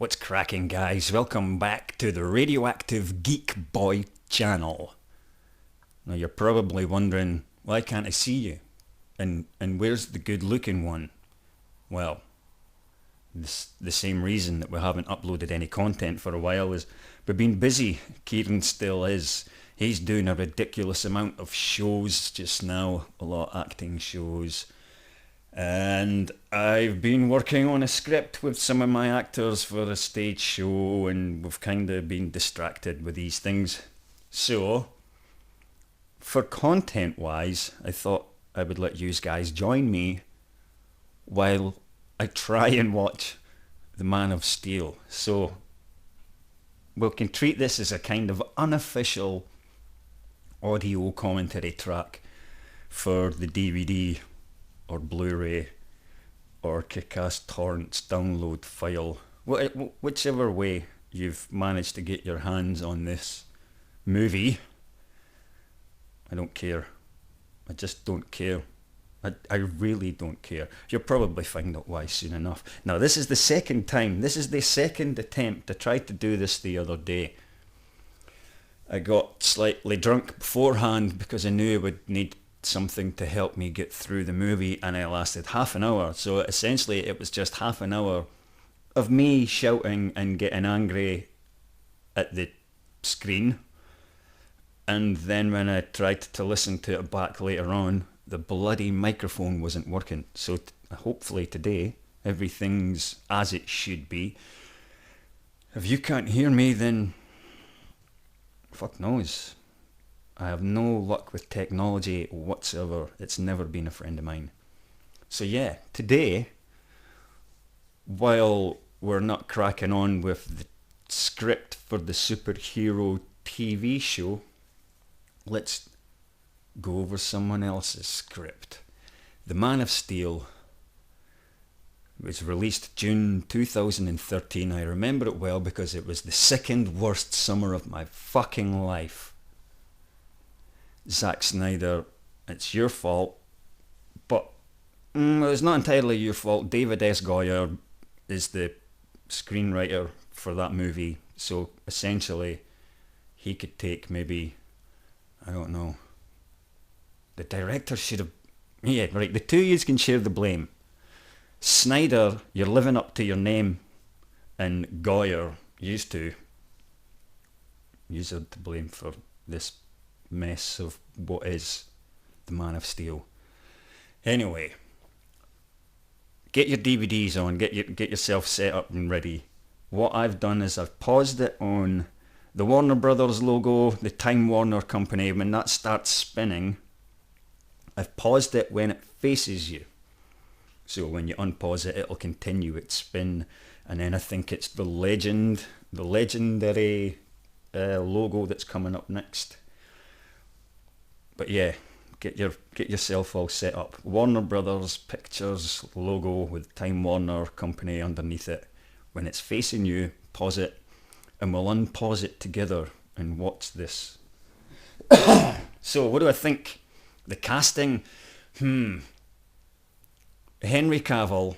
What's cracking, guys? Welcome back to the Radioactive Geek Boy channel. Now you're probably wondering, why can't I see you? And where's the good looking one? Well, the same reason that we haven't uploaded any content for a while is we've been busy. Kieran still is. He's doing a ridiculous amount of shows just now, a lot of acting shows. And I've been working on a script with some of my actors for a stage show, and we've kind of been distracted with these things. So, for content wise, I thought I would let you guys join me while I try and watch The Man of Steel. So, we can treat this as a kind of unofficial audio commentary track for the DVD or Blu-ray or Kick-Ass Torrents download file. Whichever way you've managed to get your hands on this movie, I don't care. I just don't care. I really don't care. You'll probably find out why soon enough. Now, this is the second time. This is the second attempt. I tried to do this the other day. I got slightly drunk beforehand because I knew I would need something to help me get through the movie, and it lasted half an hour. So essentially it was just half an hour of me shouting and getting angry at the screen. And then when I tried to listen to it back later on, the bloody microphone wasn't working. So hopefully today everything's as it should be. If you can't hear me, then fuck knows. I have no luck with technology whatsoever. It's never been a friend of mine. So yeah, today, while we're not cracking on with the script for the superhero TV show, let's go over someone else's script. The Man of Steel was released June 2013. I remember it well because it was the second worst summer of my fucking life. Zack Snyder, it's your fault, but it's not entirely your fault. David S. Goyer is the screenwriter for that movie, so essentially he could take maybe, I don't know, the director should have, yeah, right, the two of you can share the blame. Snyder, you're living up to your name, and Goyer used to blame for this mess of what is The Man of Steel. Anyway, get your DVDs on, get yourself set up and ready. What I've done is I've paused it on the Warner Brothers logo, the Time Warner company. When that starts spinning, I've paused it when it faces you. So when you unpause it, it'll continue its spin, and then I think it's the legendary logo that's coming up next. But yeah, get yourself all set up. Warner Brothers Pictures logo with Time Warner Company underneath it. When it's facing you, pause it, and we'll unpause it together and watch this. So what do I think? The casting? Henry Cavill,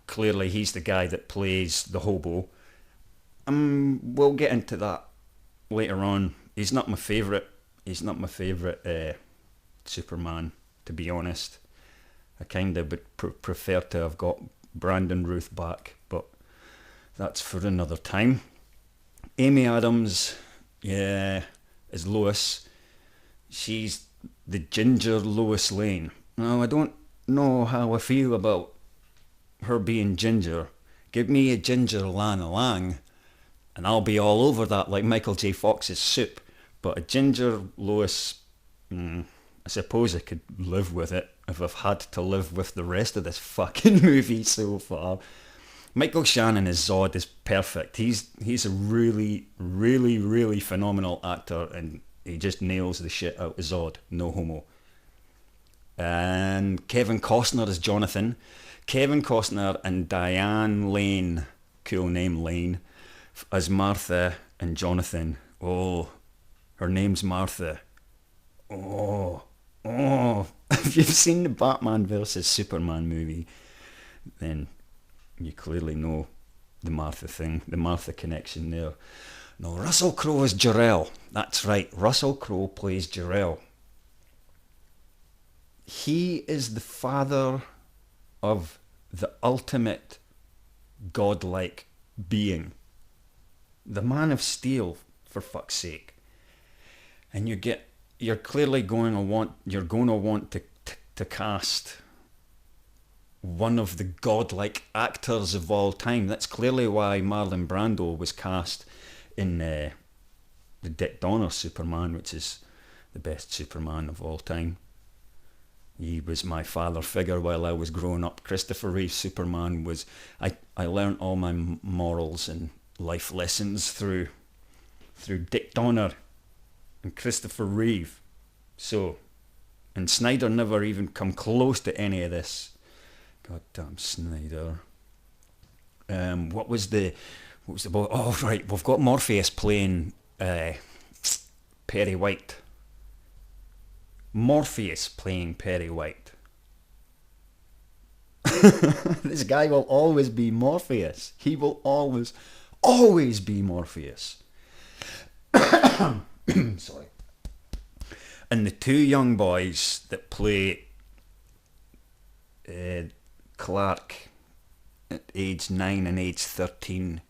clearly he's the guy that plays the hobo. We'll get into that later on. He's not my favourite Superman, to be honest. I kind of would prefer to have got Brandon Routh back, but that's for another time. Amy Adams, yeah, is Lois. She's the ginger Lois Lane. Now, I don't know how I feel about her being ginger. Give me a ginger Lana Lang, and I'll be all over that like Michael J. Fox's soup. But a ginger Lois, I suppose I could live with it if I've had to live with the rest of this fucking movie so far. Michael Shannon as Zod is perfect. He's a really, really, really phenomenal actor, and he just nails the shit out of Zod. No homo. And Kevin Costner as Jonathan. Kevin Costner and Diane Lane, cool name Lane, as Martha and Jonathan. Oh, her name's Martha. Oh. If you've seen the Batman versus Superman movie, then you clearly know the Martha thing, the Martha connection there. No, Russell Crowe is Jor-El. That's right, Russell Crowe plays Jor-El. He is the father of the ultimate godlike being. The Man of Steel, for fuck's sake. And you're clearly going to want to cast one of the godlike actors of all time. That's clearly why Marlon Brando was cast in the Dick Donner Superman, which is the best Superman of all time. He was my father figure while I was growing up. Christopher Reeve's Superman was... I learned all my morals and life lessons through Dick Donner and Christopher Reeve. So, and Snyder never even come close to any of this. Goddamn Snyder. What was the ball? Oh right, we've got Morpheus playing Perry White. Morpheus playing Perry White. This guy will always be Morpheus. He will always be Morpheus. Sorry. And the two young boys that play Clark at age 9 and age 13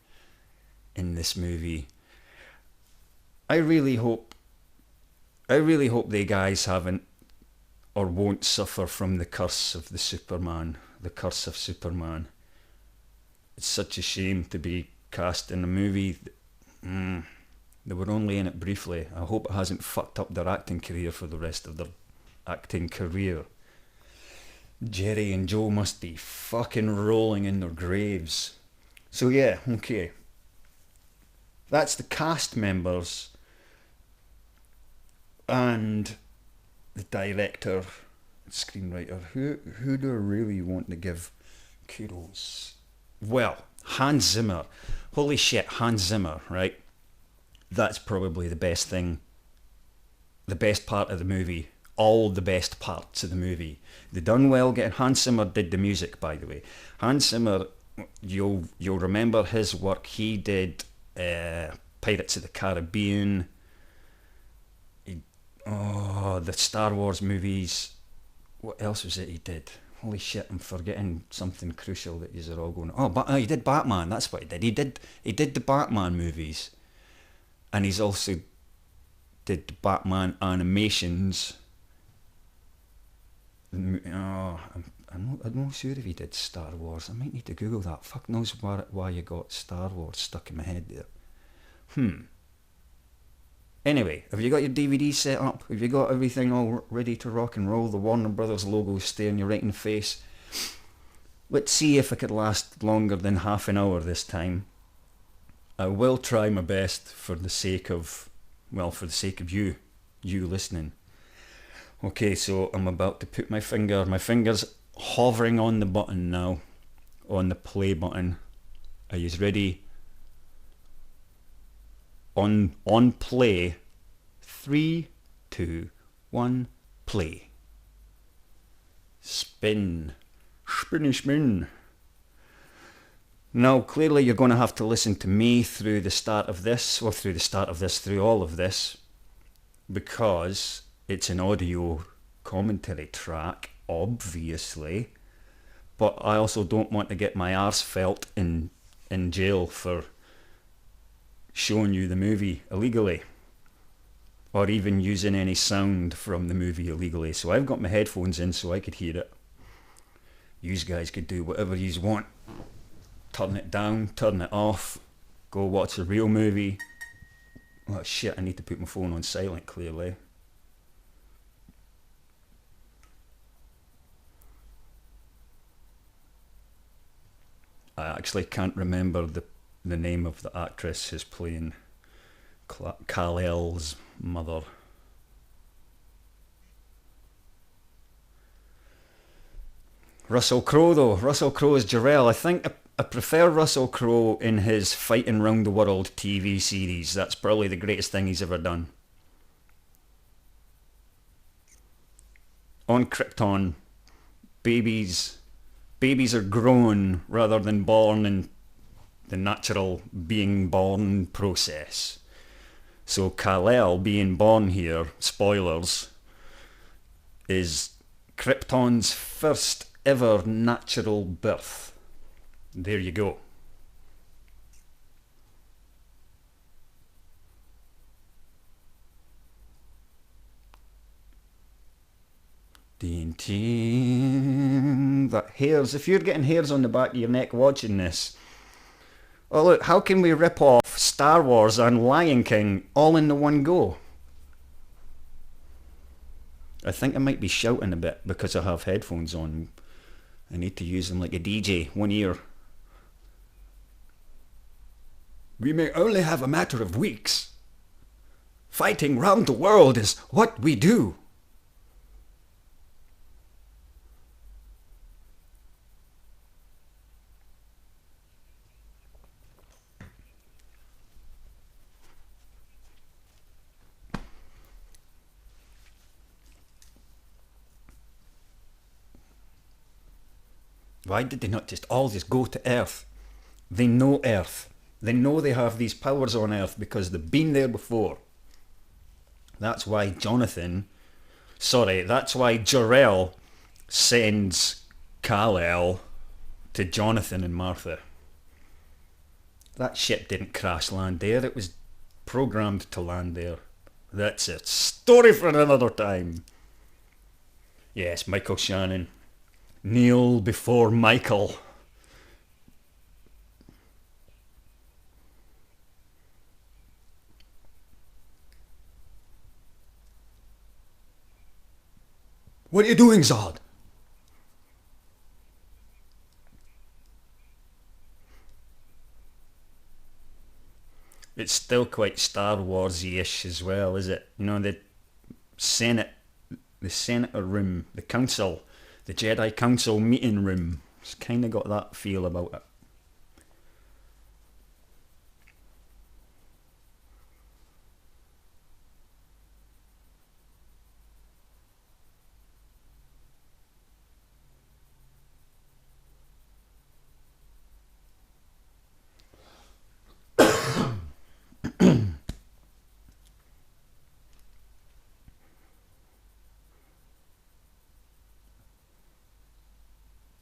in this movie, I really hope they guys haven't or won't suffer from the curse of Superman. It's such a shame to be cast in a movie. They were only in it briefly. I hope it hasn't fucked up their acting career for the rest of their acting career. Jerry and Joe must be fucking rolling in their graves. So yeah, okay. That's the cast members and the director and screenwriter. Who do I really want to give kudos? Well, Hans Zimmer. Holy shit, Hans Zimmer, right? That's probably the best thing, the best part of the movie. All the best parts of the movie. They done well getting... Hans Zimmer did the music, by the way. Hans Zimmer, you'll remember his work. He did Pirates of the Caribbean, the Star Wars movies. What else was it he did? Holy shit, I'm forgetting something crucial that you're all going... he did Batman, that's what he did. He did the Batman movies. And he's also did the Batman animations. I'm not sure if he did Star Wars. I might need to Google that. Fuck knows why you got Star Wars stuck in my head there. Anyway, have you got your DVD set up? Have you got everything all ready to rock and roll? The Warner Brothers logo staring you right in the face. Let's see if it could last longer than half an hour this time. I will try my best for the sake of you listening. Okay, so I'm about to put my finger's hovering on the button now, on the play button. Are you ready? On play. 3, 2, 1, play. Spin. Spinny spin. Now, clearly you're going to have to listen to me through all of this, because it's an audio commentary track, obviously, but I also don't want to get my arse felt in jail for showing you the movie illegally, or even using any sound from the movie illegally. So I've got my headphones in so I could hear it. You guys could do whatever you want. Turn it down, turn it off, go watch a real movie. Oh shit, I need to put my phone on silent, clearly. I actually can't remember the name of the actress who's playing Kal-El's mother. Russell Crowe though. Russell Crowe is Jor-El. I think I prefer Russell Crowe in his Fighting Round the World TV series. That's probably the greatest thing he's ever done. On Krypton, babies are grown rather than born and the natural being born process. So Kal-El being born here, spoilers, is Krypton's first ever natural birth. There you go. That hairs, if you're getting hairs on the back of your neck watching this, oh look, how can we rip off Star Wars and Lion King all in the one go? I think I might be shouting a bit because I have headphones on. I need to use them like a DJ, one ear. We may only have a matter of weeks. Fighting round the world is what we do. Why did they not all just go to Earth? They know Earth. They know they have these powers on Earth because they've been there before. That's why that's why Jor-El sends Kal-El to Jonathan and Martha. That ship didn't crash land there. It was programmed to land there. That's a story for another time. Yes, Michael Shannon. Kneel before Michael. What are you doing, Zod? It's still quite Star Wars-y-ish as well, is it? You know, the Senator room, the Council, the Jedi Council meeting room. It's kind of got that feel about it.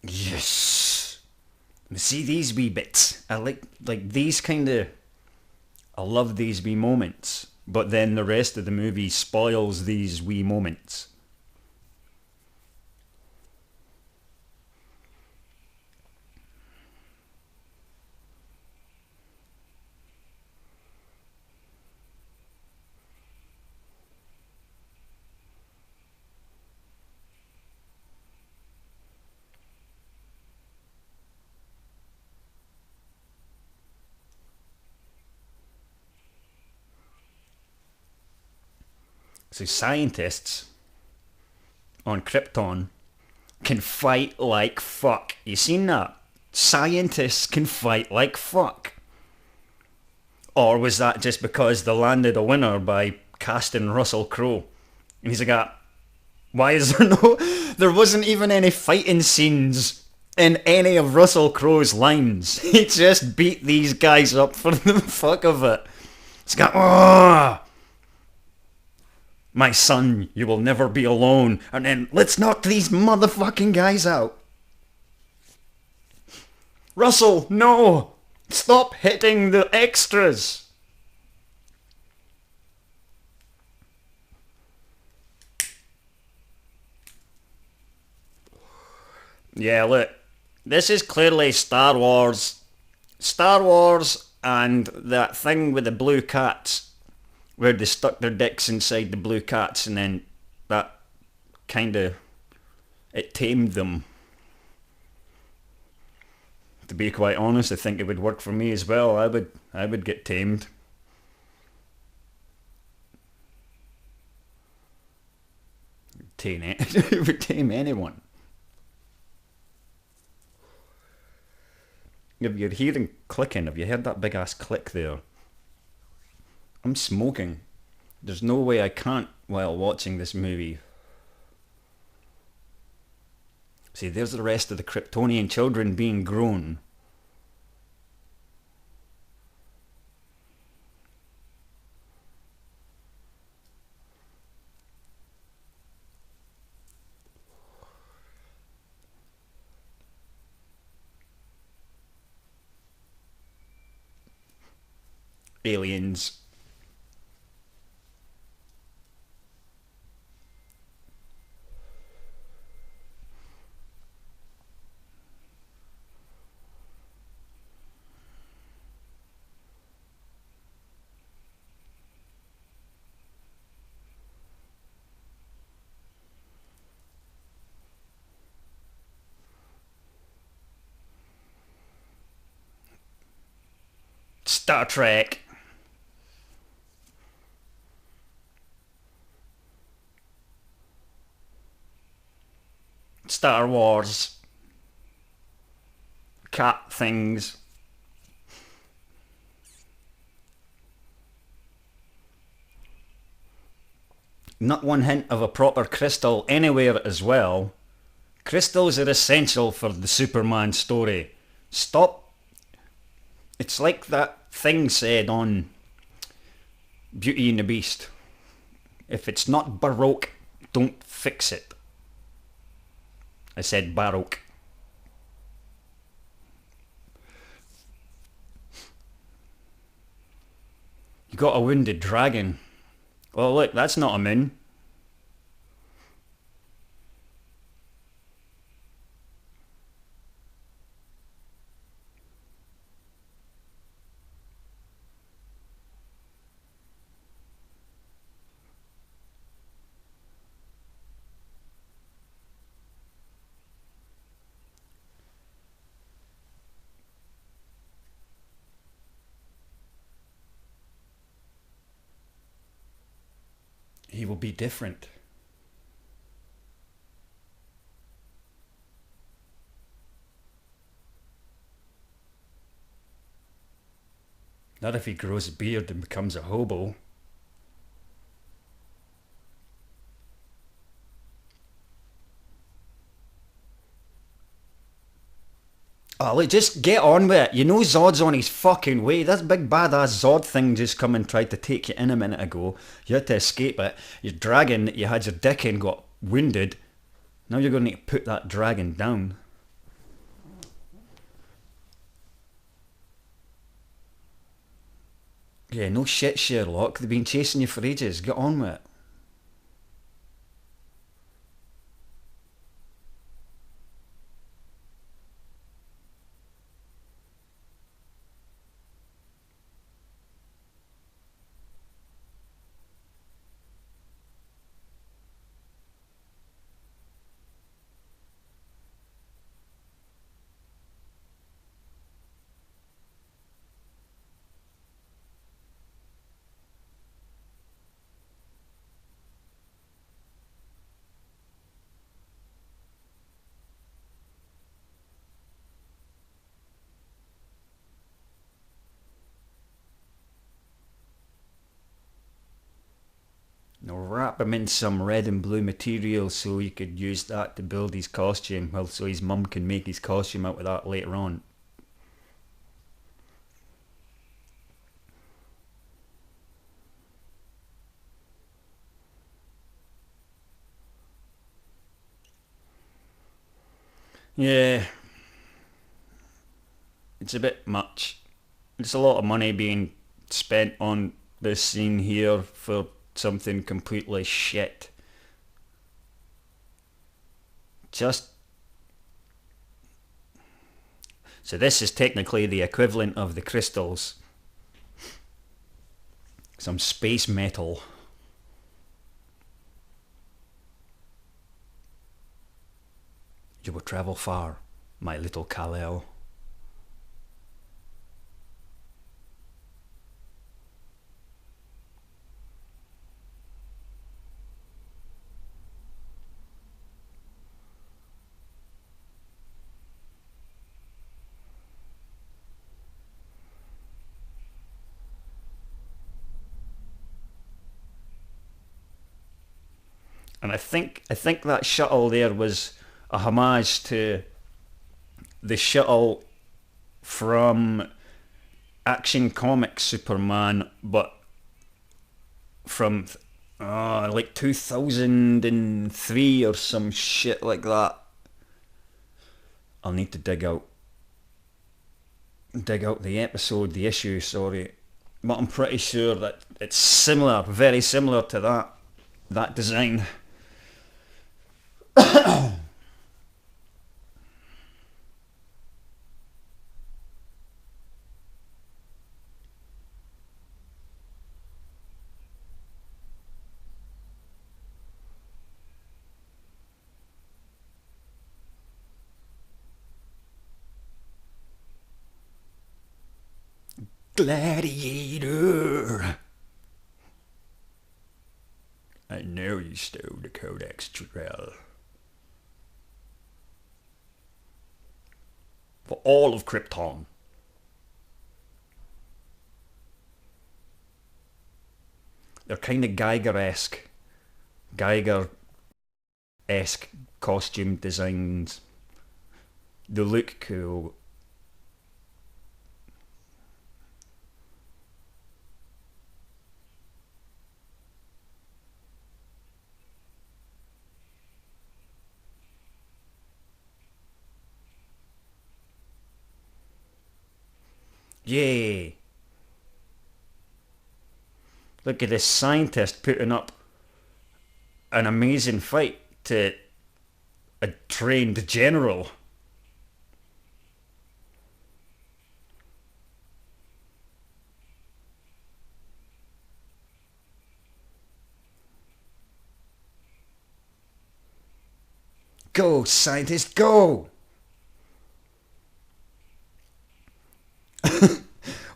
Yes. See these wee bits. I like these kind of. I love these wee moments, but then the rest of the movie spoils these wee moments. So scientists on Krypton can fight like fuck. You seen that? Scientists can fight like fuck. Or was that just because they landed a winner by casting Russell Crowe? And he's like, why is there there wasn't even any fighting scenes in any of Russell Crowe's lines. He just beat these guys up for the fuck of it. He's got, my son, you will never be alone. And then, let's knock these motherfucking guys out. Russell, no! Stop hitting the extras! Yeah, look. This is clearly Star Wars. Star Wars and that thing with the blue cats, where they stuck their dicks inside the blue cats and then that kind of, it tamed them. To be quite honest, I think it would work for me as well. I would get tamed. It would tame anyone. If you're hearing clicking, have you heard that big ass click there? I'm smoking. There's no way I can't while watching this movie. See, there's the rest of the Kryptonian children being grown. aliens. Star Trek. Star Wars. Cat things. Not one hint of a proper crystal anywhere as well. Crystals are essential for the Superman story. Stop. It's like that thing said on Beauty and the Beast. If it's not Baroque, don't fix it. I said Baroque. You got a wounded dragon. Well, look, that's not a moon. He will be different. Not if he grows a beard and becomes a hobo. Oh, look, just get on with it. You know Zod's on his fucking way. This big badass Zod thing just come and tried to take you in a minute ago. You had to escape it. Your dragon that you had your dick in got wounded. Now you're going to need to put that dragon down. Yeah, no shit, Sherlock. They've been chasing you for ages. Get on with it. Now wrap him in some red and blue material so you could use that to build his costume. Well, so his mum can make his costume out of that later on. Yeah. It's a bit much. It's a lot of money being spent on this scene here for something completely shit. Just... So this is technically the equivalent of the crystals. Some space metal. You will travel far, my little Kal-El. And I think that shuttle there was a homage to the shuttle from Action Comics Superman, but from like 2003 or some shit like that. I'll need to dig out the episode, the issue, sorry. but I'm pretty sure that it's similar, very similar to that design. Gladiator. I know you stole the Codex Drell. For all of Krypton. They're kind of Geiger-esque. Geiger-esque costume designs. They look cool. Yay! Look at this scientist putting up an amazing fight to a trained general. Go, scientist, go!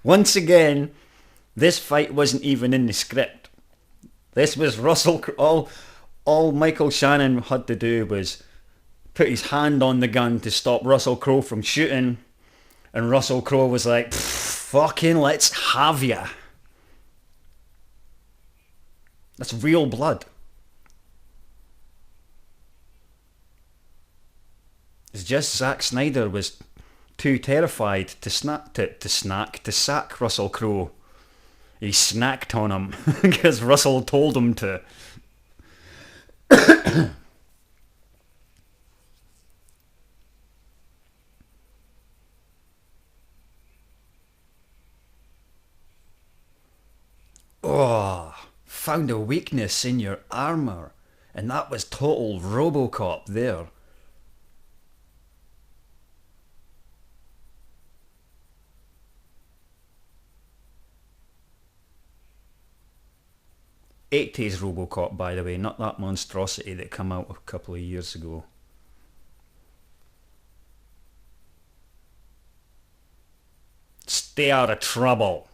Once again, this fight wasn't even in the script. This was Russell. All Michael Shannon had to do was put his hand on the gun to stop Russell Crowe from shooting, and Russell Crowe was like, "Fucking let's have ya." That's real blood. It's just Zack Snyder was too terrified to sack Russell Crowe. He snacked on him because Russell told him to. Oh, found a weakness in your armour, and that was total RoboCop there. '80s RoboCop, by the way, not that monstrosity that came out a couple of years ago. Stay out of trouble.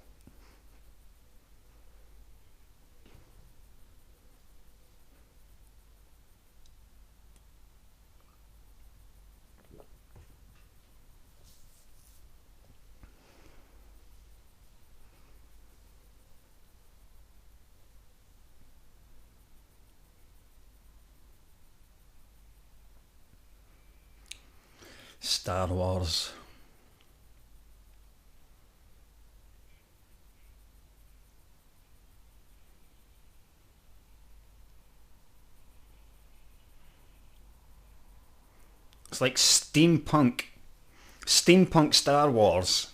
Star Wars. It's like steampunk. Steampunk Star Wars.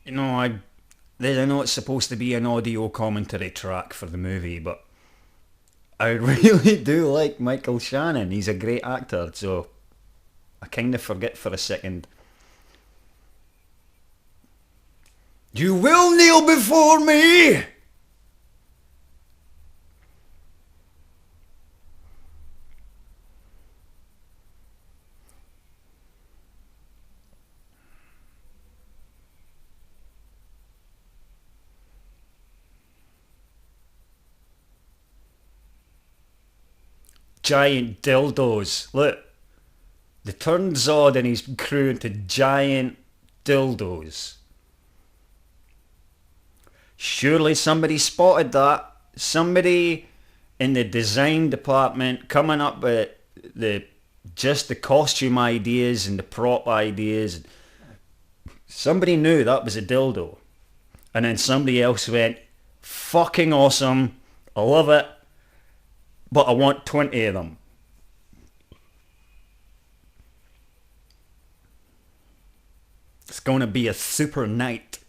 You know, I know it's supposed to be an audio commentary track for the movie, but I really do like Michael Shannon. He's a great actor, so I kind of forget for a second. You will kneel before me! Giant dildos. Look. They turned Zod and his crew into giant dildos. Surely somebody spotted that. Somebody in the design department coming up with the costume ideas and the prop ideas. Somebody knew that was a dildo. And then somebody else went, fucking awesome, I love it, but I want 20 of them. It's going to be a super night.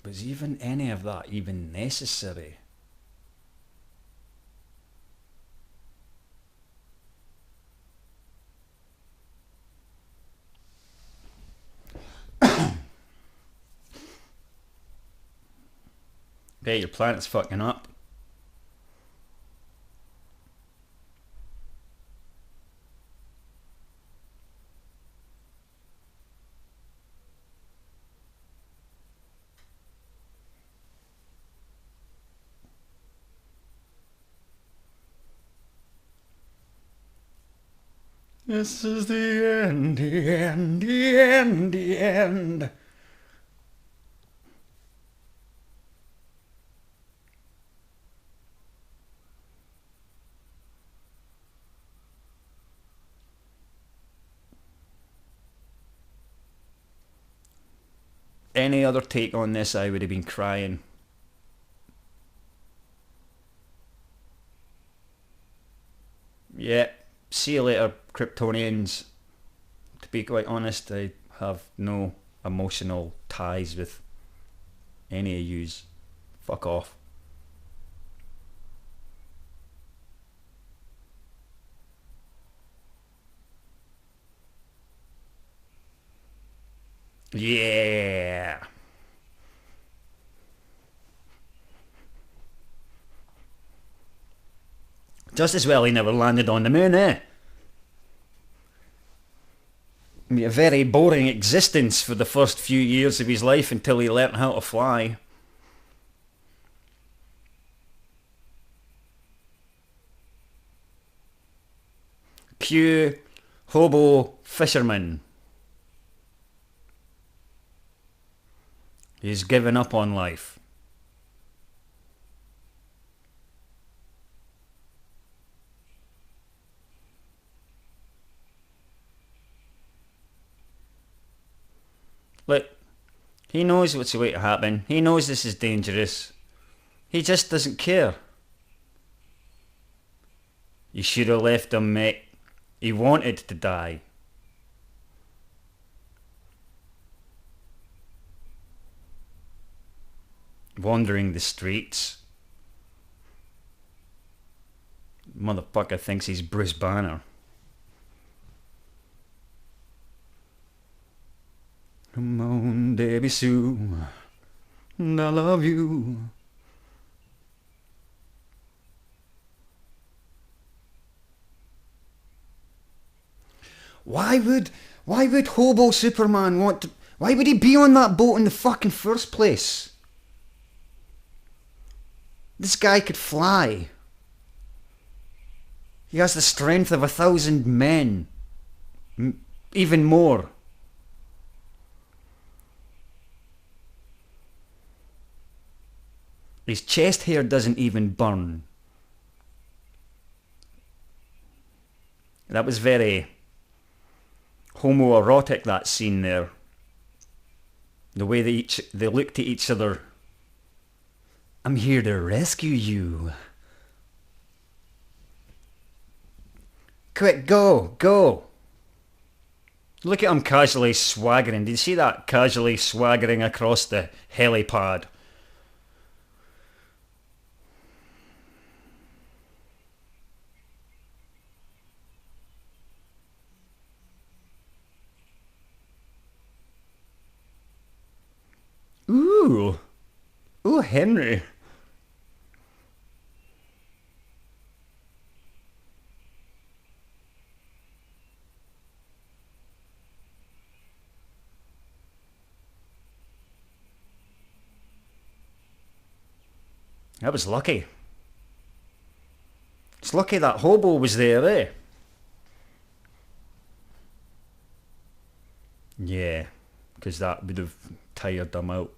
Was even any of that even necessary? Bet your planet's fucking up. This is the end, the end, the end, the end. Any other take on this, I would have been crying. Yeah, see you later, Kryptonians. To be quite honest, I have no emotional ties with any of yous. Fuck off. Yeah. Just as well he never landed on the moon, eh? A very boring existence for the first few years of his life until he learnt how to fly. Cue hobo fisherman. He's given up on life. Look, he knows what's about to happen. He knows this is dangerous. He just doesn't care. You should have left him, mate. He wanted to die. Wandering the streets. Motherfucker thinks he's Bruce Banner. Come on, Debbie Sue, and I love you. Why would Hobo Superman want to... Why would he be on that boat in the fucking first place? This guy could fly. He has the strength of 1,000 men. Even more. His chest hair doesn't even burn. That was very homoerotic, that scene there. The way they looked at each other. I'm here to rescue you. quick, go, go. Look at him casually swaggering. Did you see that? Casually swaggering across the helipad. Ooh. Ooh, Henry. That was lucky. It's lucky that hobo was there, eh? Yeah, because that would have tired them out.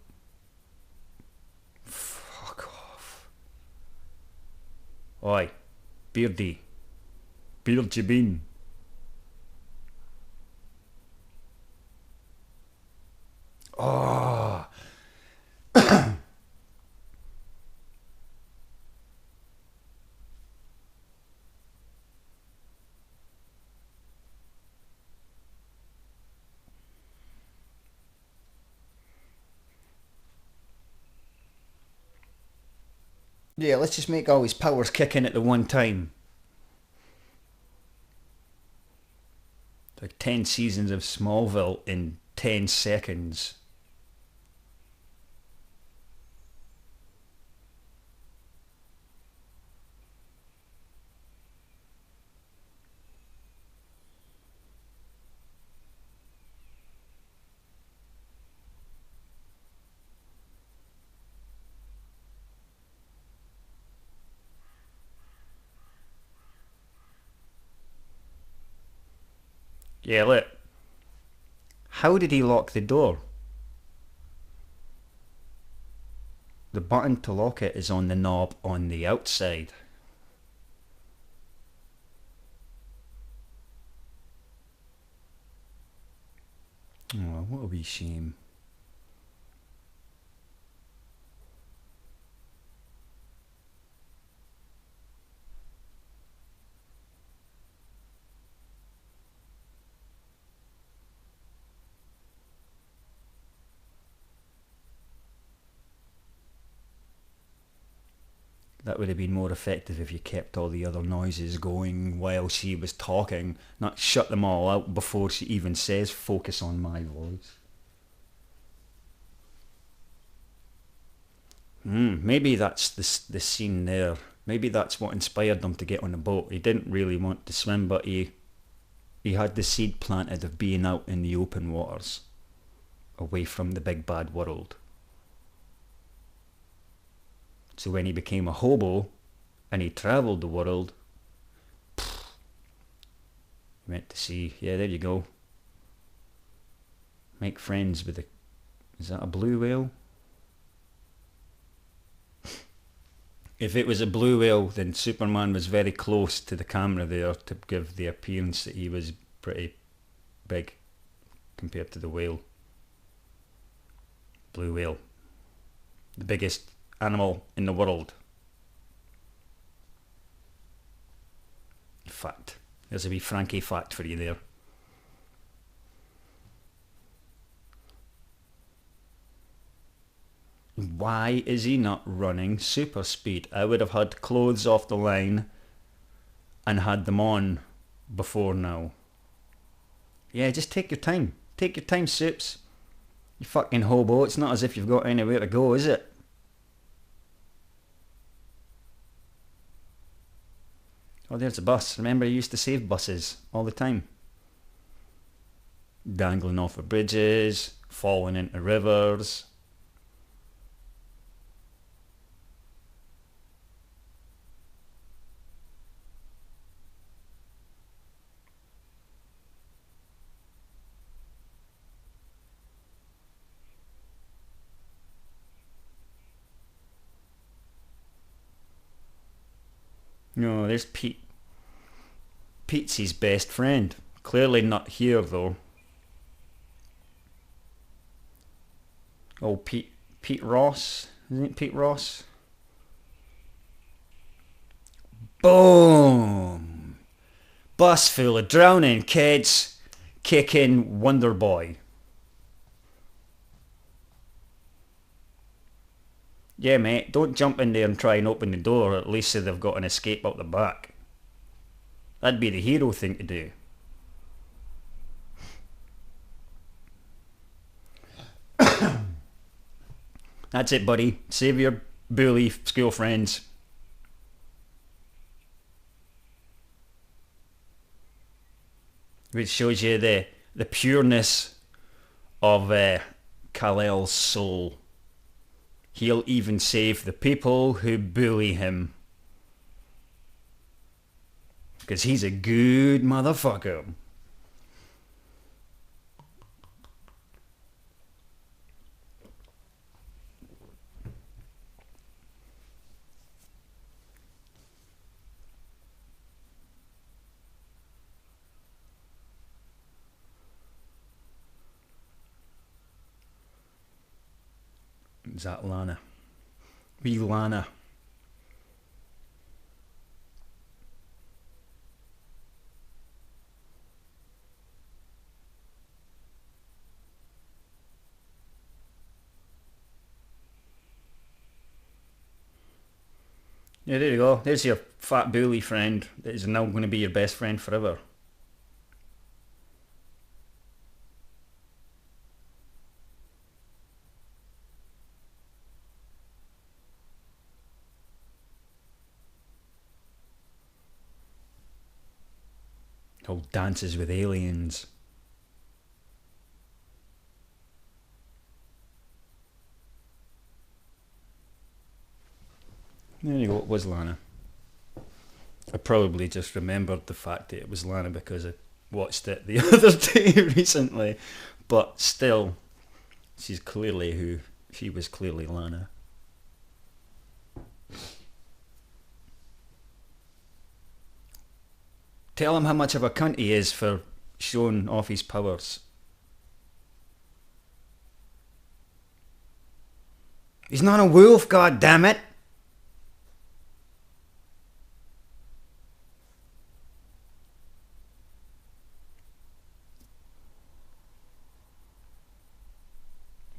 Fuck off. Oi, Beardy. Beard you been? Oh. Yeah, let's just make all his powers kick in at the one time. Like 10 seasons of Smallville in 10 seconds. Yeah, look. How did he lock the door? The button to lock it is on the knob on the outside. Oh, what a wee shame. That would have been more effective if you kept all the other noises going while she was talking, not shut them all out before she even says focus on my voice. Maybe that's the scene there. Maybe that's what inspired them to get on the boat. He didn't really want to swim, but he had the seed planted of being out in the open waters, away from the big bad world. So when he became a hobo and he travelled the world, he went to sea. Yeah, there you go. Make friends with is that a blue whale? If it was a blue whale, then Superman was very close to the camera there to give the appearance that he was pretty big compared to the whale. Blue whale. The biggest animal in the world. Fact. There's a wee Frankie fact for you there. Why is he not running super speed? I would have had clothes off the line and had them on before now. Yeah, just take your time. Take your time, Soups. You fucking hobo. It's not as if you've got anywhere to go, is it? Oh, there's a bus. Remember, I used to save buses all the time. Dangling off of bridges, falling into rivers. No, there's Pete. Pete's his best friend. Clearly not here, though. Oh, Pete Ross. Isn't it Pete Ross? Boom! bus full of drowning kids kicking Wonder Boy. Yeah, mate, don't jump in there and try and open the door, at least so they've got an escape out the back. That'd be the hero thing to do. That's it, buddy. Save your bully school friends. Which shows you the pureness of Kal-El's soul. He'll even save the people who bully him. Because he's a good motherfucker. Is that Lana? Wee Lana. Yeah, there you go. There's your fat bully friend that is now going to be your best friend forever. All dances with aliens. There you go, it was Lana. I probably just remembered the fact that it was Lana because I watched it the other day recently. But still, she was clearly Lana. Tell him how much of a cunt he is for showing off his powers. He's not a wolf, goddammit!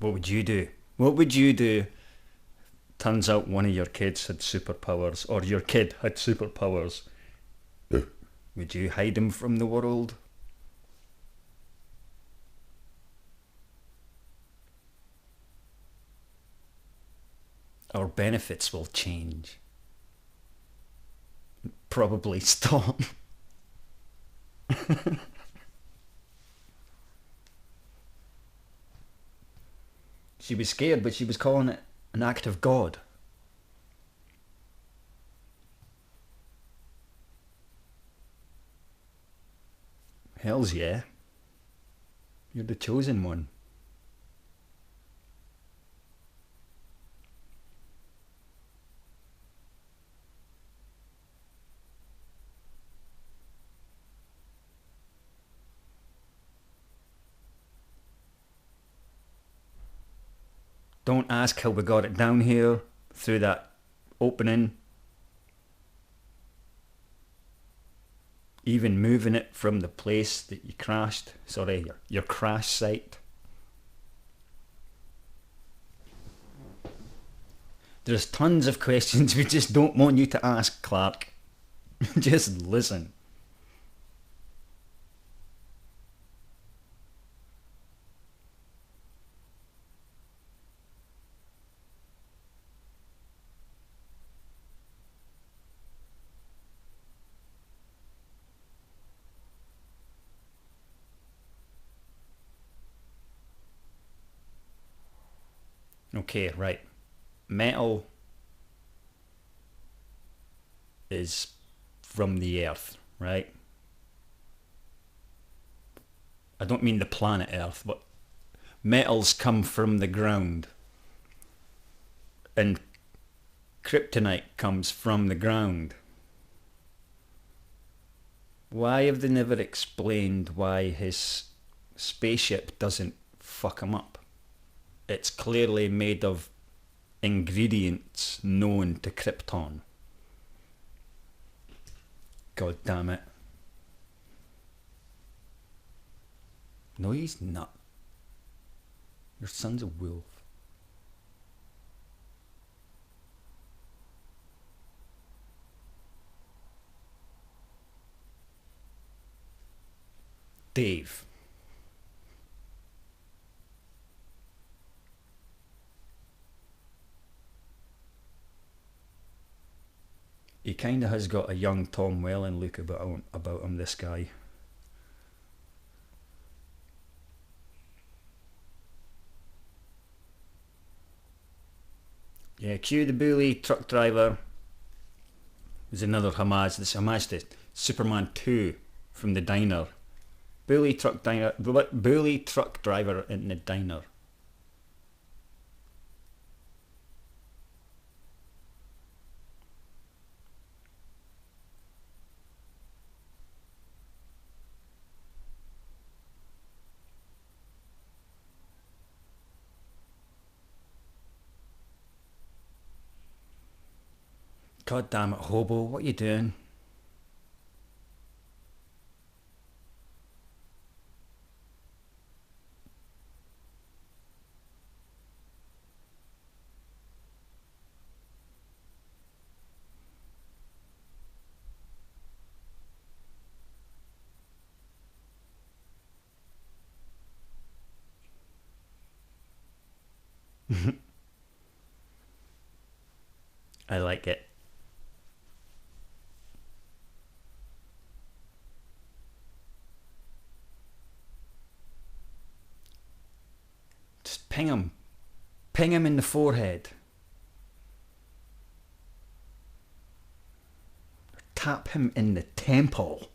What would you do? What would you do? Turns out one of your kids had superpowers, or your kid had superpowers. Would you hide him from the world? Our benefits will change. Probably stop. She was scared, but she was calling it an act of God. Hells yeah. You're the chosen one. Don't ask how we got it down here through that opening. Even moving it from the place that you crashed, sorry, your crash site. There's tons of questions we just don't want you to ask, Clark. Just listen. Okay, right. Metal is from the earth, right? I don't mean the planet Earth, but metals come from the ground. And kryptonite comes from the ground. Why have they never explained why his spaceship doesn't fuck him up? It's clearly made of ingredients known to Krypton. God damn it. No, he's not. Your son's a wolf. Dave. He kind of has got a young Tom Welling look about him, this guy. Yeah, cue the bully truck driver. There's another homage. This homage to Superman 2 from the diner. Bully truck driver in the diner. God damn it, hobo, what you doing? I like it. Just ping him. Ping him in the forehead. Tap him in the temple.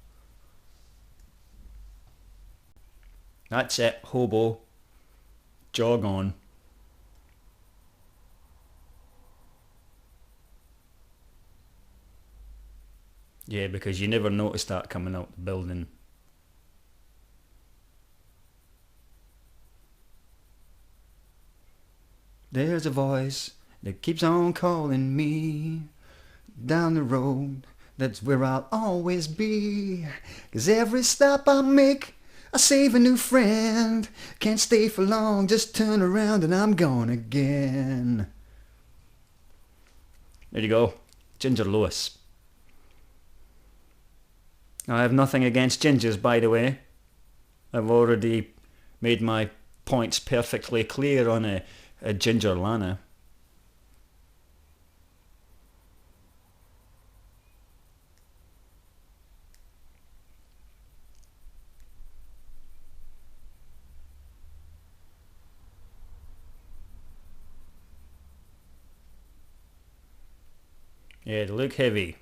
That's it, hobo. Jog on. Yeah, because you never noticed that coming out the building. There's a voice that keeps on calling me down the road. That's where I'll always be. 'Cause every stop I make, I save a new friend. Can't stay for long, just turn around and I'm gone again. There you go. Ginger Lewis. I have nothing against gingers, by the way. I've already made my points perfectly clear on a Ginger Lana. Yeah, they look heavy.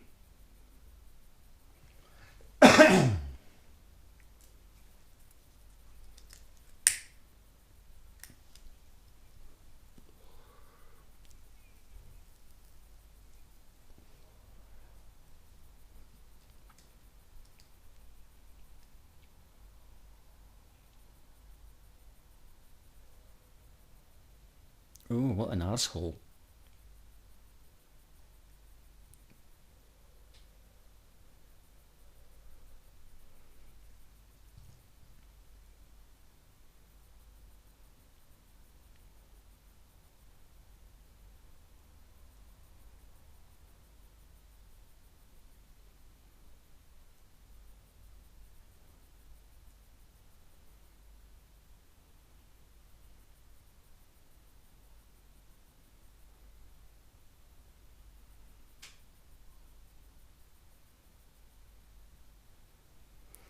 Oh, what an arsehole.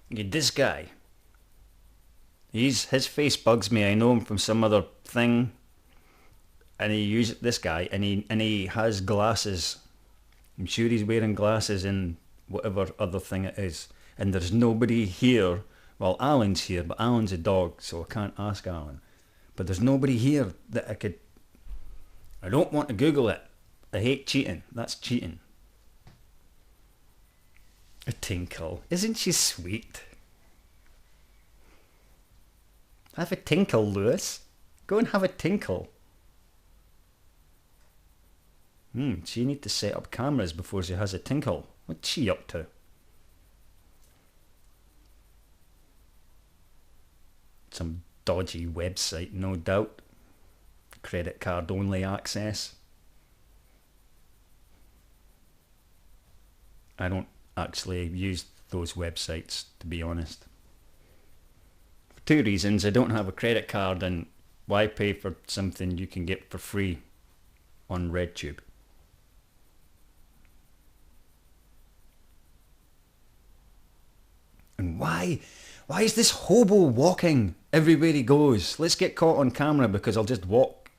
This guy, his face bugs me. I know him from some other thing, and he uses this guy, and he has glasses. I'm sure he's wearing glasses in whatever other thing it is. And there's nobody here. Well, Alan's here, but Alan's a dog, so I can't ask Alan. But there's nobody here that I could. I don't want to Google it. I hate cheating. That's cheating. A tinkle. Isn't she sweet? Have a tinkle, Lewis. Go and have a tinkle. She need to set up cameras before she has a tinkle. What's she up to? Some dodgy website, no doubt. Credit card only access. I don't actually use those websites, to be honest. For two reasons. I don't have a credit card, and why pay for something you can get for free on RedTube? And why is this hobo walking everywhere he goes? Let's get caught on camera, because I'll just walk.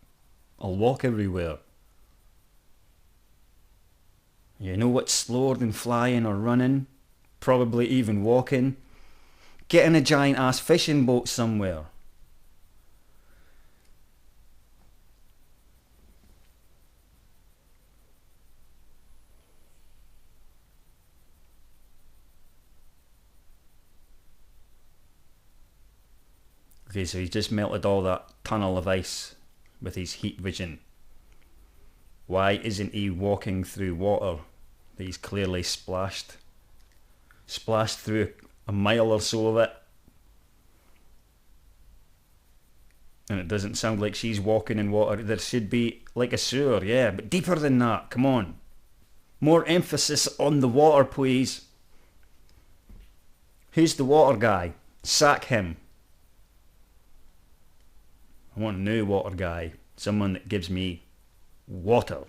I'll walk everywhere. You know what's slower than flying or running? Probably even walking. Get in a giant ass fishing boat somewhere. Okay, so he's just melted all that tunnel of ice with his heat vision. Why isn't he walking through water that he's clearly splashed through a mile or so of it? And it doesn't sound like she's walking in water. There should be like a sewer, yeah, but deeper than that. Come on. More emphasis on the water, please. Who's the water guy? Sack him. I want a new water guy. Someone that gives me water.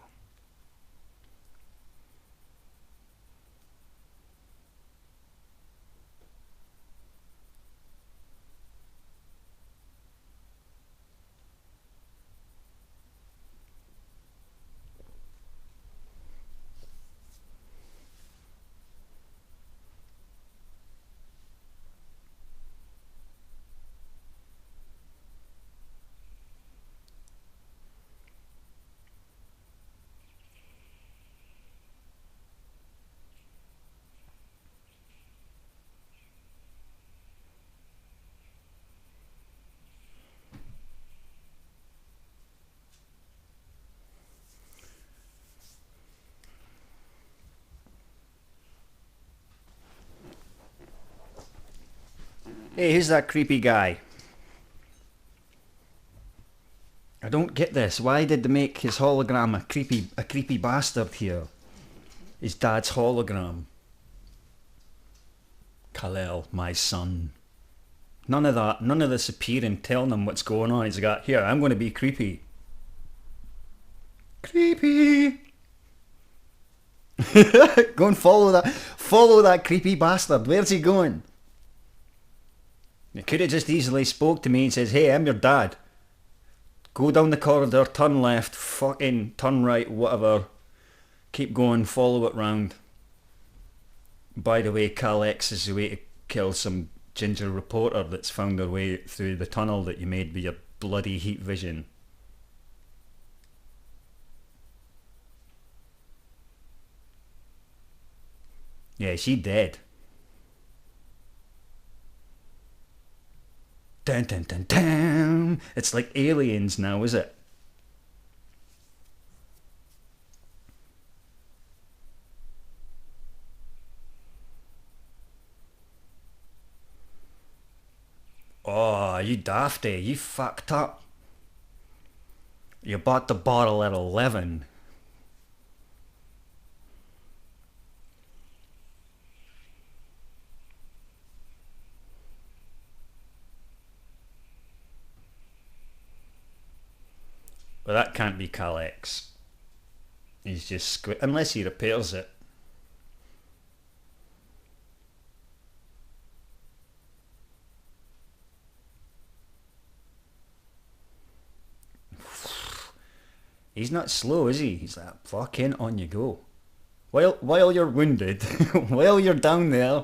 Hey, who's that creepy guy? I don't get this. Why did they make his hologram a creepy bastard here? His dad's hologram. Kal-El, my son. None of that. None of this appearing, telling him what's going on. He's got, here, I'm going to be creepy. Creepy. Go and follow that creepy bastard. Where's he going? He could have just easily spoke to me and says, hey, I'm your dad. Go down the corridor, turn left, fucking turn right, whatever. Keep going, follow it round. By the way, Cal-X is the way to kill some ginger reporter that's found her way through the tunnel that you made with your bloody heat vision. Yeah, she dead. Dun, dun, dun, dun. It's like Aliens now, is it? Oh, you dafty, you fucked up. You bought the bottle at 11. But that can't be Cal-X. He's just unless he repairs it. He's not slow, is he? He's like, fucking on you go. While you're wounded, while you're down there.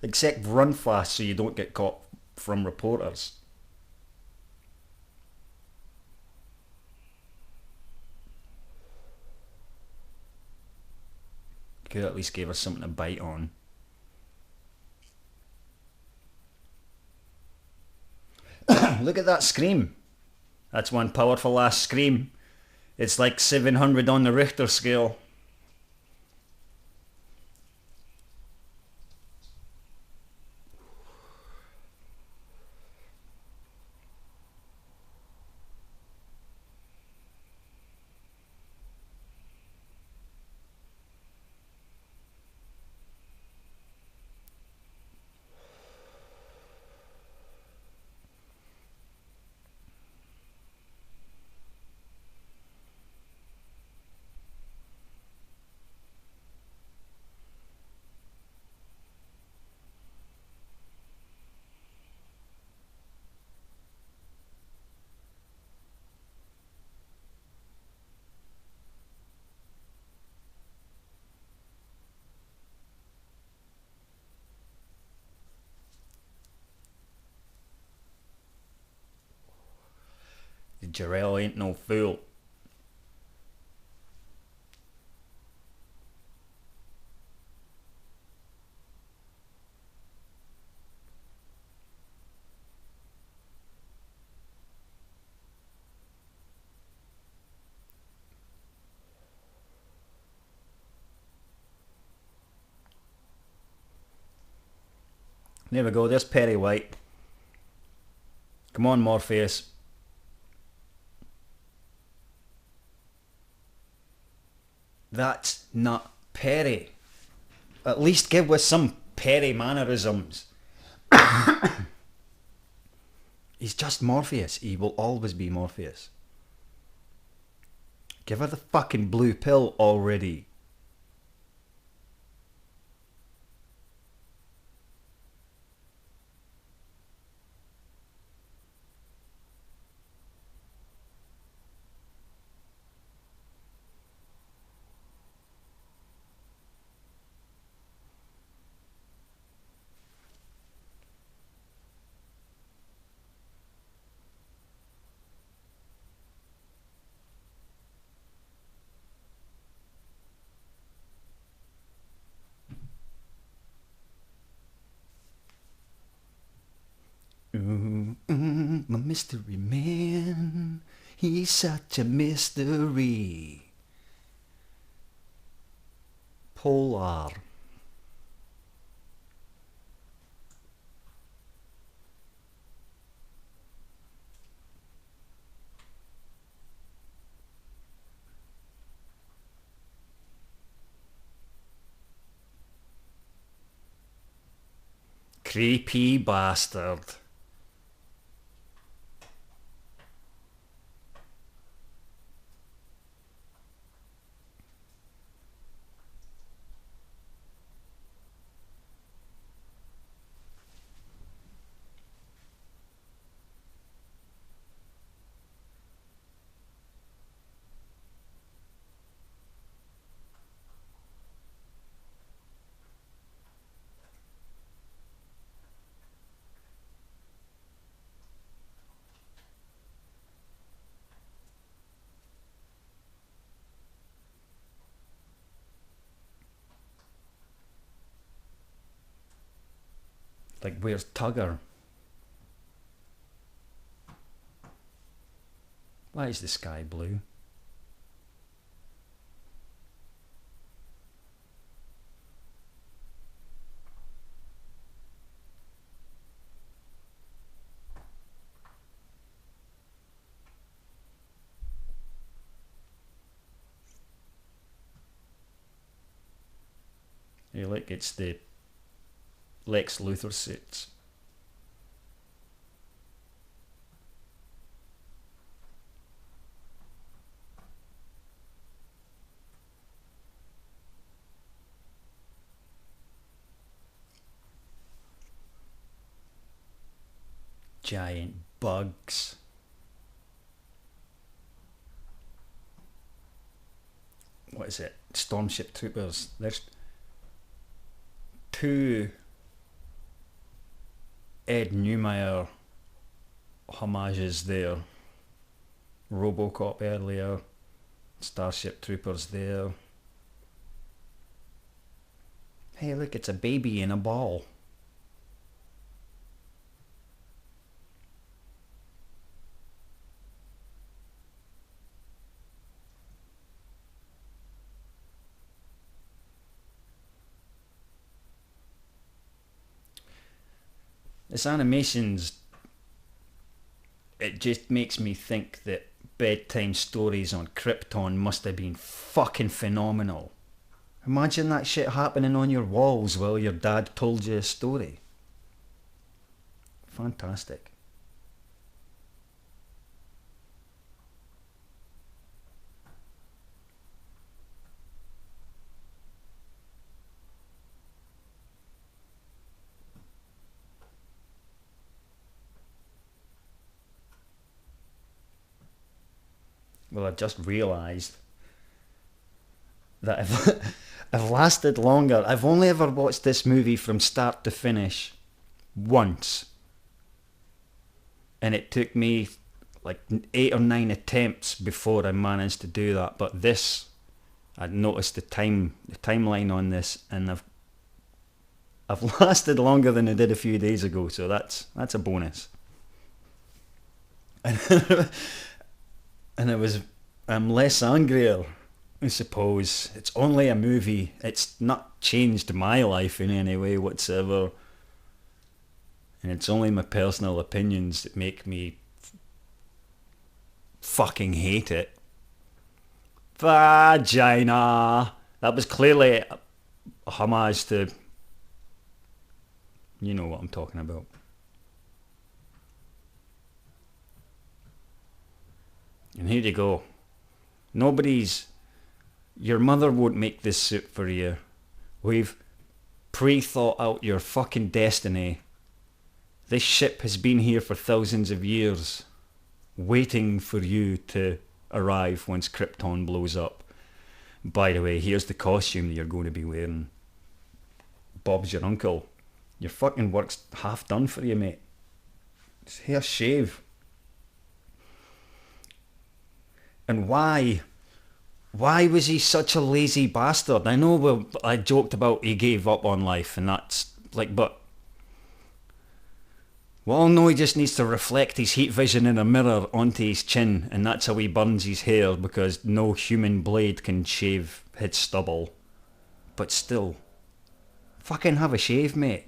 Except run fast so you don't get caught from reporters. Could at least give us something to bite on. Look at that scream. That's one powerful ass scream. It's like 700 on the Richter scale. Jarrell ain't no fool. There we go, there's Perry White. Come on, Morpheus. That's not Perry. At least give us some Perry mannerisms. He's just Morpheus. He will always be Morpheus. Give her the fucking blue pill already. My mystery man, he's such a mystery. Polar. Creepy bastard. Like, where's Tugger? Why is the sky blue? Hey, look, it's the Lex Luthor suits. Giant bugs. What is it? Stormship Troopers. There's two Ed Neumeyer homages there. Robocop earlier, Starship Troopers there. Hey, look, it's a baby in a ball. This animation's, it just makes me think that bedtime stories on Krypton must have been fucking phenomenal. Imagine that shit happening on your walls while your dad told you a story. Fantastic. Well, I've just realised that I've lasted longer. I've only ever watched this movie from start to finish once. And it took me like 8 or 9 attempts before I managed to do that. But this, I noticed the timeline on this, and I've lasted longer than I did a few days ago, so that's a bonus. And I'm less angrier, I suppose. It's only a movie. It's not changed my life in any way whatsoever. And it's only my personal opinions that make me fucking hate it. Vagina. That was clearly a homage to... You know what I'm talking about. And here you go. Your mother won't make this soup for you. We've pre-thought out your fucking destiny. This ship has been here for thousands of years, waiting for you to arrive once Krypton blows up. By the way, here's the costume that you're going to be wearing. Bob's your uncle. Your fucking work's half done for you, mate. It's hair shave. And why? Why was he such a lazy bastard? I know I joked about he gave up on life, and that's like, but we all know he just needs to reflect his heat vision in a mirror onto his chin, and that's how he burns his hair, because no human blade can shave his stubble. But still, fucking have a shave, mate.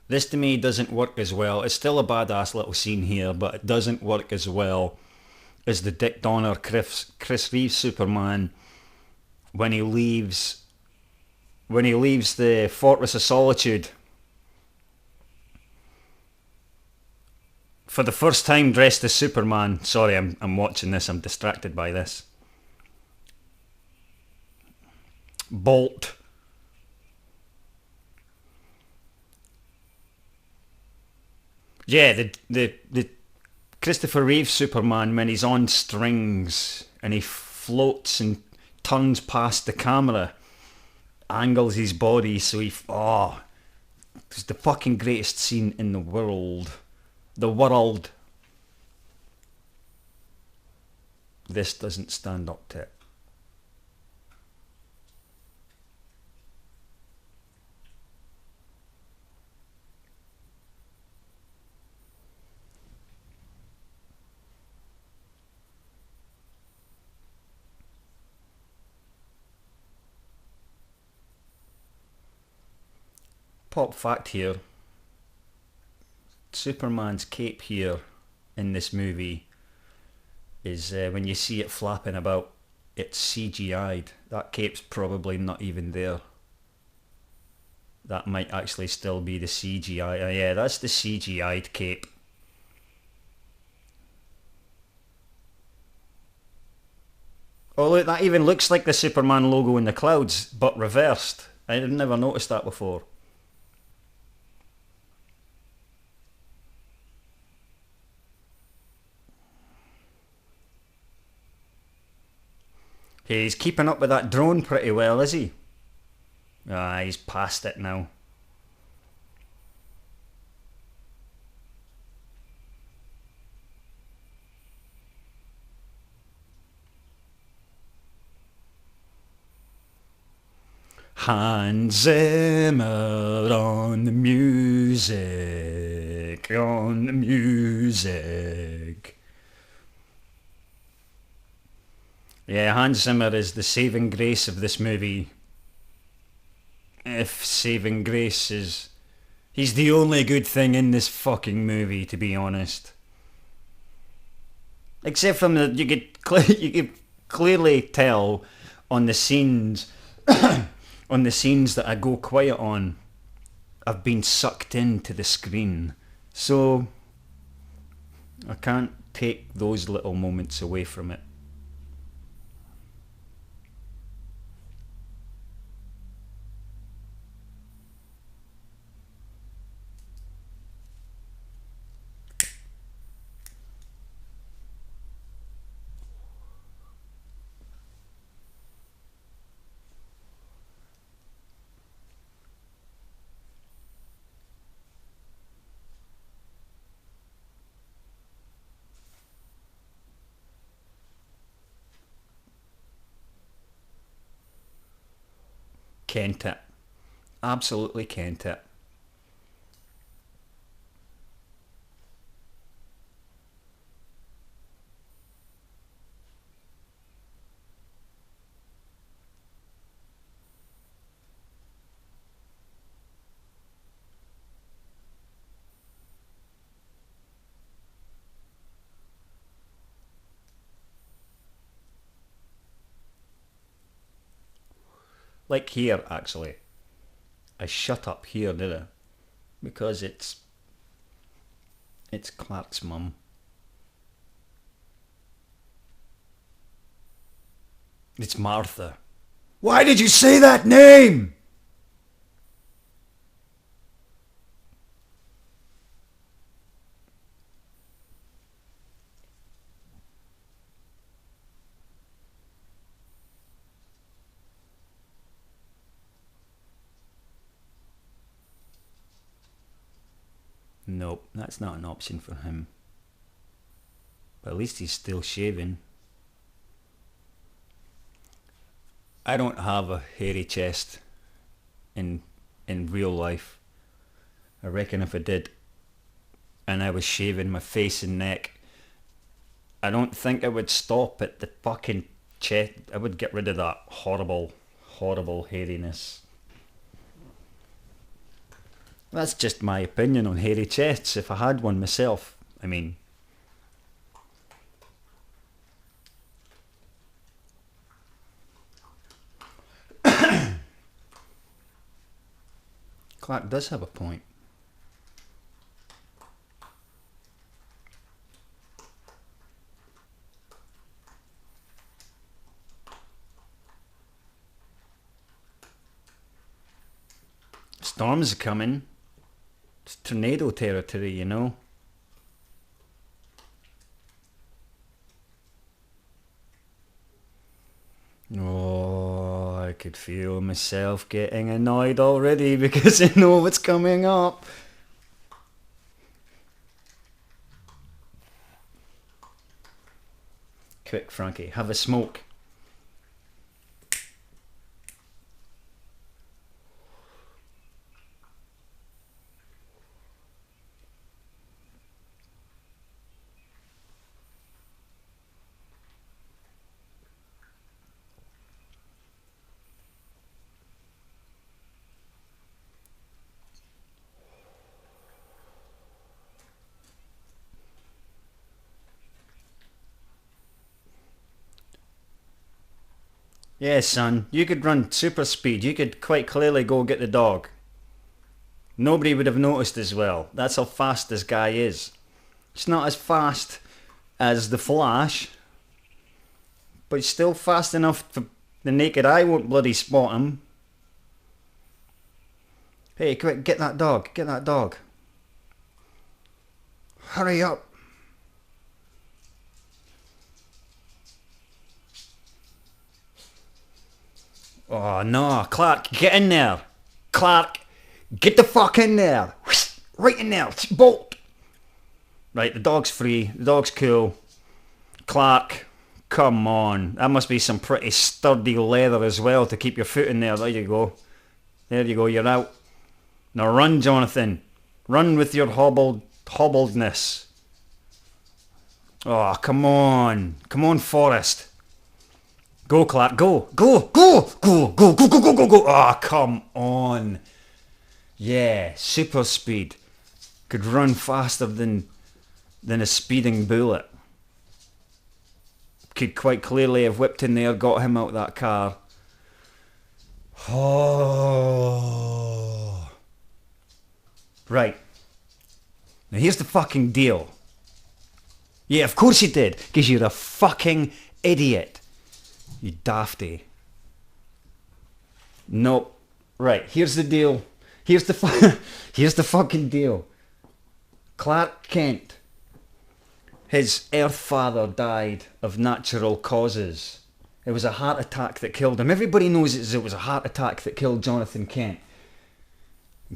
This to me doesn't work as well. It's still a badass little scene here, but it doesn't work as well as the Dick Donner Chris Reeves Superman when he leaves the Fortress of Solitude for the first time dressed as Superman. Sorry, I'm watching this. I'm distracted by this. Bolt. Yeah, the Christopher Reeve Superman, when he's on strings and he floats and turns past the camera, angles his body so it's the fucking greatest scene in the world. The world. This doesn't stand up to it. Pop fact here. Superman's cape here in this movie is when you see it flapping about, it's CGI'd. That cape's probably not even there. That might actually still be the CGI. Yeah, that's the CGI'd cape. Oh look, that even looks like the Superman logo in the clouds, but reversed. I'd never noticed that before. He's keeping up with that drone pretty well, is he? Ah, he's past it now. Hans Zimmer on the music, on the music. Yeah, Hans Zimmer is the saving grace of this movie. If saving grace is... He's the only good thing in this fucking movie, to be honest. Except from the... You could clearly tell on the scenes... on the scenes that I go quiet on, I've been sucked into the screen. So... I can't take those little moments away from it. Kent it. Absolutely kent it. Like here, actually. I shut up here, did I? Because it's Clark's mum. It's Martha. Why did you say that name? Nope, that's not an option for him. But at least he's still shaving. I don't have a hairy chest in real life. I reckon if I did, and I was shaving my face and neck, I don't think I would stop at the fucking chest. I would get rid of that horrible, horrible hairiness. That's just my opinion on hairy chests. If I had one myself, I mean. Clark does have a point. Storms are coming. It's tornado territory, you know. Oh, I could feel myself getting annoyed already because I know what's coming up. Quick, Frankie, have a smoke. Yeah, son, you could run super speed. You could quite clearly go get the dog. Nobody would have noticed as well. That's how fast this guy is. It's not as fast as the Flash, but it's still fast enough for the naked eye won't bloody spot him. Hey, quick, get that dog. Get that dog. Hurry up. Oh no, Clark, get in there. Clark, get the fuck in there. Right in there, bolt. Right, the dog's free, the dog's cool. Clark, come on. That must be some pretty sturdy leather as well to keep your foot in there. There you go. There you go, you're out. Now run, Jonathan. Run with your hobbledness. Oh, come on. Come on, Forrest. Go, Clark, go, go, go, go, go, go, go, go, go, go. Oh, come on. Yeah, super speed. Could run faster than a speeding bullet. Could quite clearly have whipped in there, got him out of that car. Oh. Right. Now here's the fucking deal. Yeah, of course you did, because you're a fucking idiot. You dafty. Nope. Right, here's the deal. Here's the fucking deal. Clark Kent, his Earth father died of natural causes. It was a heart attack that killed him. Everybody knows it was a heart attack that killed Jonathan Kent.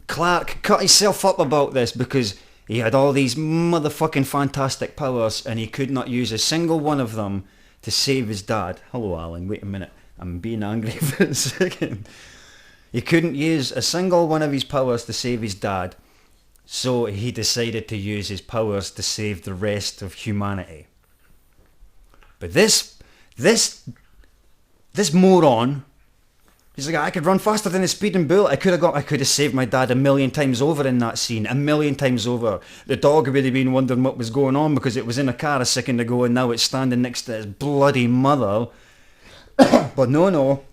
Clark cut himself up about this because he had all these motherfucking fantastic powers and he could not use a single one of them to save his dad. Hello, Alan. Wait a minute. I'm being angry for a second. He couldn't use a single one of his powers to save his dad, so he decided to use his powers to save the rest of humanity. But this moron, he's like, I could run faster than a speeding bullet. I could have saved my dad 1,000,000 times over in that scene. 1,000,000 times over. The dog would have been wondering what was going on because it was in a car a second ago and now it's standing next to his bloody mother. But no.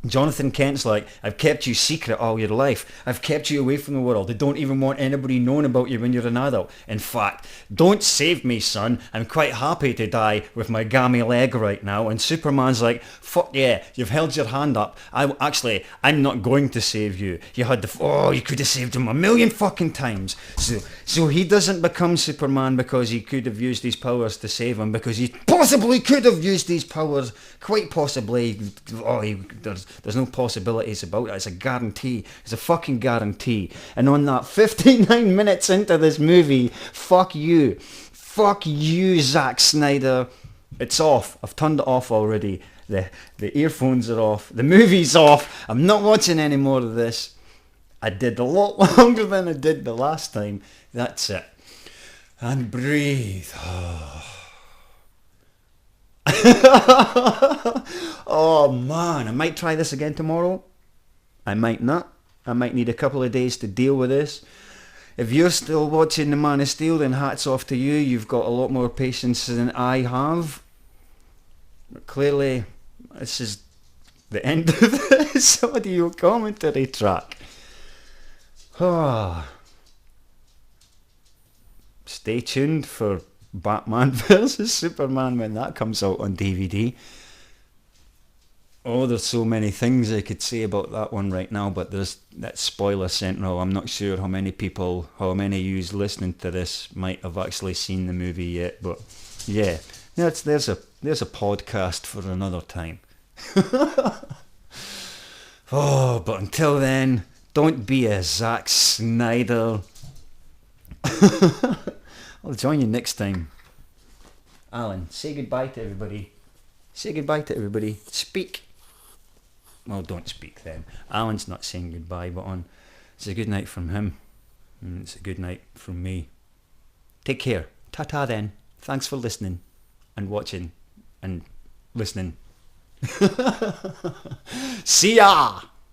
Jonathan Kent's like, I've kept you secret all your life. I've kept you away from the world. They don't even want anybody knowing about you when you're an adult. In fact, don't save me, son. I'm quite happy to die with my gammy leg right now. And Superman's like, fuck yeah, you've held your hand up. I'm not going to save you. You could have saved him 1,000,000 fucking times. So he doesn't become Superman because he could have used his powers to save him, because he possibly could have used these powers, quite possibly. There's no possibilities about it. It's a guarantee. It's a fucking guarantee. And on that 59 minutes into this movie, fuck you, Zack Snyder. It's off. I've turned it off already. The earphones are off. The movie's off. I'm not watching any more of this. I did a lot longer than I did the last time. That's it. And breathe. Oh man, I might try this again tomorrow. I might not. I might need a couple of days to deal with this. If you're still watching The Man of Steel, then hats off to you. You've got a lot more patience than I have. But clearly, this is the end of this audio commentary track. Stay tuned for Batman vs Superman when that comes out on DVD. Oh, there's so many things I could say about that one right now, but there's that spoiler central. I'm not sure how many of you listening to this might have actually seen the movie yet, but yeah, there's a podcast for another time. Oh, but until then, don't be a Zack Snyder. I'll join you next time. Alan, say goodbye to everybody. Speak. Well, don't speak then. Alan's not saying goodbye, but it's a good night from him. And it's a good night from me. Take care. Ta-ta then. Thanks for listening and watching and listening. See ya!